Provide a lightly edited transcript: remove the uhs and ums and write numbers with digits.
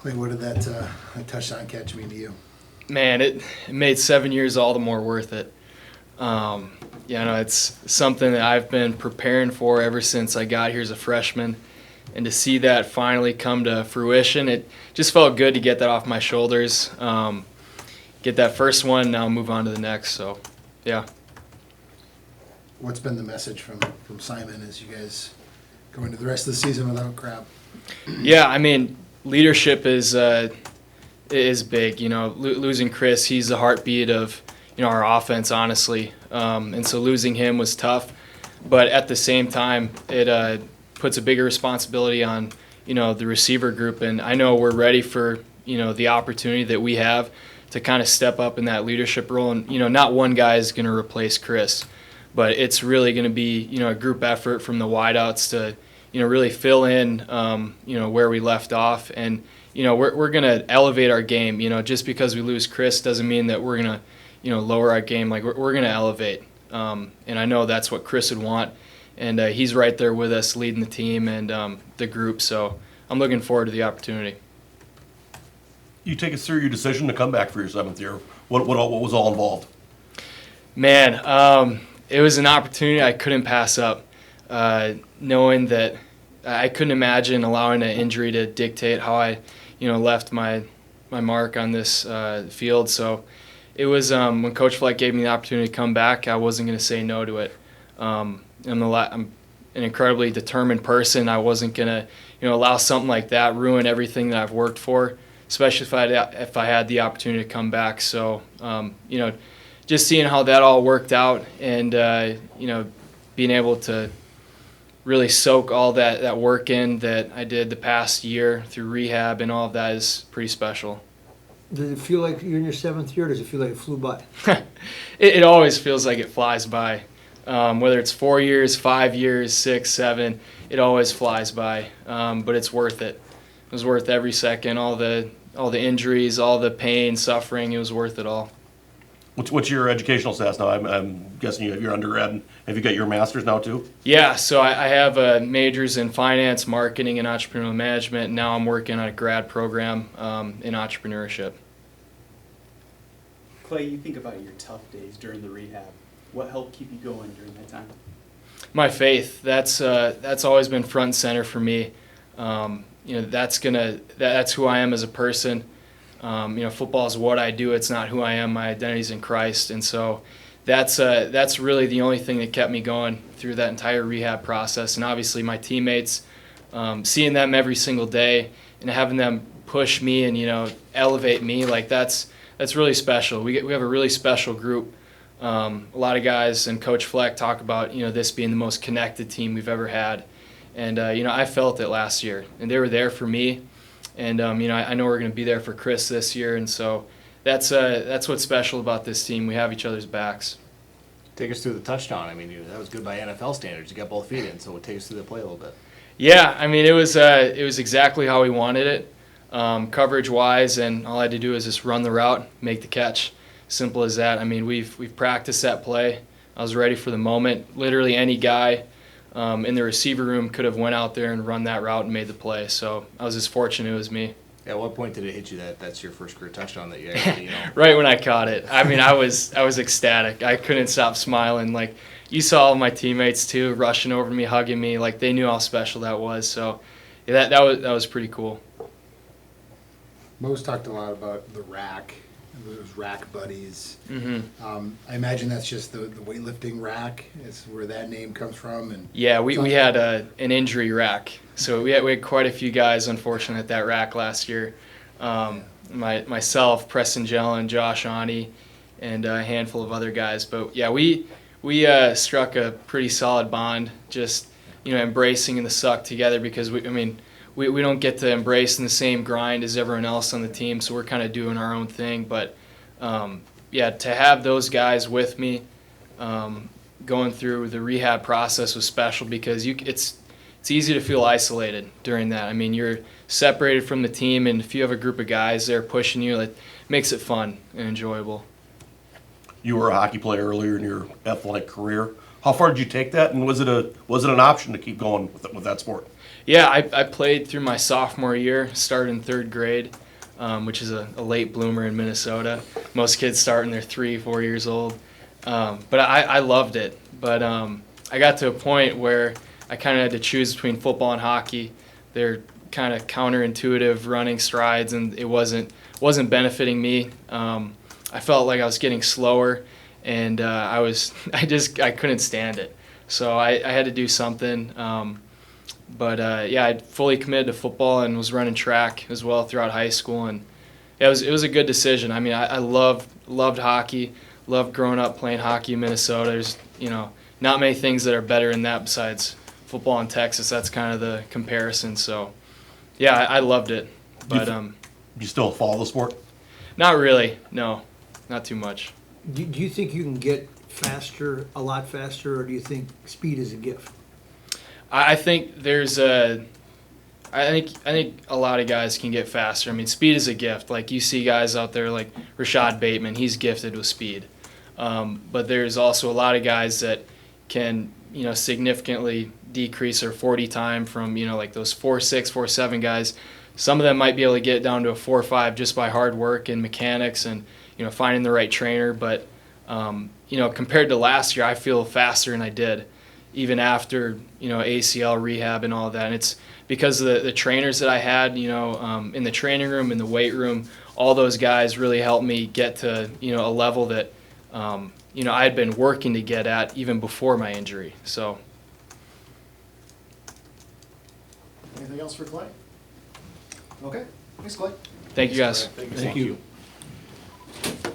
I mean, what did that touchdown catch mean to you? Man, it made 7 years all the more worth it. It's something that I've been preparing for ever since I got here as a freshman. And to see that finally come to fruition, it just felt good to get that off my shoulders. Get that first one, now move on to the next. So, yeah. What's been the message from Simon as you guys go into the rest of the season without Crab? Yeah, I mean, leadership is big. Losing Chris, he's the heartbeat of our offense, honestly. And so losing him was tough, but at the same time, it puts a bigger responsibility on the receiver group. And I know we're ready for the opportunity that we have to kind of step up in that leadership role. And not one guy is going to replace Chris, but it's really going to be a group effort from the wideouts to really fill in where we left off. And we're going to elevate our game. Just because we lose Chris doesn't mean that we're going to lower our game. Like we're going to elevate. And I know that's what Chris would want. And he's right there with us leading the team and the group. So I'm looking forward to the opportunity. You take us through your decision to come back for your 7th year. What was all involved? Man, it was an opportunity I couldn't pass up. Knowing that I couldn't imagine allowing an injury to dictate how I left my mark on this field. So it was when Coach Fleck gave me the opportunity to come back, I wasn't going to say no to it. I'm an incredibly determined person. I wasn't going to allow something like that ruin everything that I've worked for, especially if I had the opportunity to come back. So just seeing how that all worked out and being able to really soak all that work in that I did the past year through rehab and all of that is pretty special. Does it feel like you're in your 7th year, or does it feel like it flew by? It always feels like it flies by. Whether it's 4 years, 5 years, 6, 7, it always flies by. But it's worth it. It was worth every second. All the injuries, all the pain, suffering. It was worth it all. What's your educational status now? I'm guessing you have your undergrad. And have you got your master's now too? Yeah, so I have majors in finance, marketing, and entrepreneurial management. And now I'm working on a grad program in entrepreneurship. Clay, you think about your tough days during the rehab. What helped keep you going during that time? My faith. That's always been front and center for me. That's who I am as a person. Football is what I do. It's not who I am. My identity is in Christ, and so that's really the only thing that kept me going through that entire rehab process. And obviously, my teammates, seeing them every single day and having them push me and elevate me, like that's really special. We have a really special group. A lot of guys and Coach Fleck talk about this being the most connected team we've ever had, and I felt it last year, and they were there for me. And I know we're going to be there for Chris this year, and so that's what's special about this team. We have each other's backs. Take us through the touchdown. I mean, that was good by NFL standards. You got both feet in, so take us through the play a little bit. Yeah, I mean it was exactly how we wanted it, coverage wise, and all I had to do is just run the route, make the catch. Simple as that. I mean we've practiced that play. I was ready for the moment. Literally any guy in the receiver room could have went out there and run that route and made the play. So I was just fortunate it was me. At what point did it hit you that's your first career touchdown that you actually, Right when I caught it. I mean, I was ecstatic. I couldn't stop smiling. Like you saw all my teammates too, rushing over to me, hugging me. Like they knew how special that was. So yeah, that was pretty cool. Mo's talked a lot about the rack, those rack buddies. Mm-hmm. I imagine that's just the weightlifting rack. It's where that name comes from. And yeah, we had an injury rack, so we had quite a few guys unfortunately at that rack last year. Myself, Preston Jellin, Josh Ani, and a handful of other guys. But yeah, we struck a pretty solid bond, just embracing the suck together because we don't get to embrace in the same grind as everyone else on the team, so we're kind of doing our own thing. But, to have those guys with me going through the rehab process was special because it's easy to feel isolated during that. I mean, you're separated from the team, and if you have a group of guys there pushing you, it makes it fun and enjoyable. You were a hockey player earlier in your athletic career. How far did you take that, and was it an option to keep going with that sport? Yeah, I played through my sophomore year, started in third grade, which is a late bloomer in Minnesota. Most kids start when they're 3, 4 years old. But I loved it. But I got to a point where I kind of had to choose between football and hockey. They're kind of counterintuitive running strides, and it wasn't benefiting me. I felt like I was getting slower, and I couldn't stand it. So I had to do something. I fully committed to football and was running track as well throughout high school, and it was a good decision. I mean, I loved hockey, loved growing up playing hockey in Minnesota. There's not many things that are better than that besides football in Texas. That's kind of the comparison. So yeah, I loved it, but You still follow the sport? not really. No, not too much. Do you think you can get faster, a lot faster, or do you think speed is a gift? I think I think a lot of guys can get faster. I mean, speed is a gift. Like you see guys out there like Rashad Bateman, he's gifted with speed. But there's also a lot of guys that can, significantly decrease their 40 time from, like those 4.6, 4.7 guys. Some of them might be able to get down to a 4.5 just by hard work and mechanics and, finding the right trainer. But, compared to last year, I feel faster than I did, even after, ACL rehab and all that. And it's because of the trainers that I had, in the training room, in the weight room. All those guys really helped me get to, a level that, I had been working to get at even before my injury. So. Anything else for Clay? Okay, thanks, Clay. Thank you guys. Thank you.